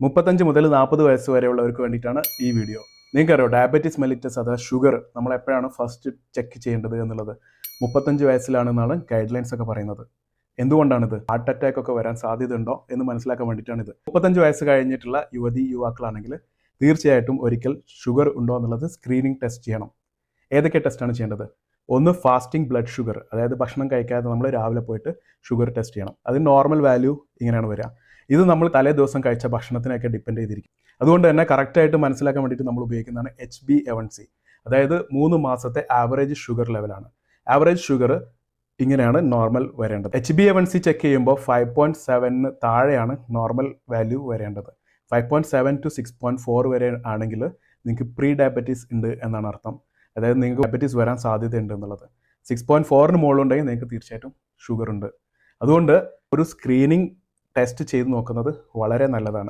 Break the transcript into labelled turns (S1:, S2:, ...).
S1: 35 മുതൽ 40 വയസ്സ് വരെയുള്ളവർക്ക് വേണ്ടിയിട്ടാണ് ഈ വീഡിയോ. നിങ്ങൾക്കറിയോ ഡയബറ്റീസ് മെലിറ്റസ് അഥവാ ഷുഗർ നമ്മൾ എപ്പോഴാണ് ഫസ്റ്റ് ചെക്ക് ചെയ്യേണ്ടത് എന്നുള്ളത് 35 വയസ്സിലാണെന്നാണ് ഗൈഡ് ലൈൻസ് ഒക്കെ പറയുന്നത്. എന്തുകൊണ്ടാണിത്? ഹാർട്ട് അറ്റാക്ക് ഒക്കെ വരാൻ സാധ്യതയുണ്ടോ എന്ന് മനസ്സിലാക്കാൻ വേണ്ടിയിട്ടാണിത്. 35 വയസ്സ് കഴിഞ്ഞിട്ടുള്ള യുവാക്കളാണെങ്കിൽ തീർച്ചയായിട്ടും ഒരിക്കൽ ഷുഗർ ഉണ്ടോ എന്നുള്ളത് സ്ക്രീനിങ് ടെസ്റ്റ് ചെയ്യണം. ഏതൊക്കെ ടെസ്റ്റാണ് ചെയ്യേണ്ടത്? ഒന്ന് ഫാസ്റ്റിംഗ് ബ്ലഡ് ഷുഗർ, അതായത് ഭക്ഷണം കഴിക്കാതെ നമ്മൾ രാവിലെ പോയിട്ട് ഷുഗർ ടെസ്റ്റ് ചെയ്യണം. അത് നോർമൽ വാല്യൂ ഇങ്ങനെയാണ് വരിക. ഇത് നമ്മൾ തലേ ദിവസം കഴിച്ച ഭക്ഷണത്തിനൊക്കെ ഡിപ്പെൻഡ് ചെയ്തിരിക്കും. അതുകൊണ്ട് തന്നെ കറക്റ്റായിട്ട് മനസ്സിലാക്കാൻ വേണ്ടിയിട്ട് നമ്മൾ ഉപയോഗിക്കുന്നതാണ് HbA1c, അതായത് 3 മാസത്തെ ആവറേജ് ഷുഗർ ലെവലാണ്. ആവറേജ് ഷുഗർ ഇങ്ങനെയാണ് നോർമൽ വരേണ്ടത്. HbA1c ചെക്ക് ചെയ്യുമ്പോൾ 5.7 താഴെയാണ് നോർമൽ വാല്യൂ വരേണ്ടത്. 5.7 to 6.4 വരെ ആണെങ്കിൽ നിങ്ങൾക്ക് പ്രീ ഡയബറ്റീസ് ഉണ്ട് എന്നാണ് അർത്ഥം. അതായത് നിങ്ങൾക്ക് ഡയബറ്റീസ് വരാൻ സാധ്യതയുണ്ട് എന്നുള്ളത്. 6.4 മുകളിലുണ്ടെങ്കിൽ നിങ്ങൾക്ക് തീർച്ചയായിട്ടും ഷുഗർ ഉണ്ട്. അതുകൊണ്ട് ഒരു സ്ക്രീനിങ് ടെസ്റ്റ് ചെയ്ത് നോക്കുന്നത് വളരെ നല്ലതാണ്.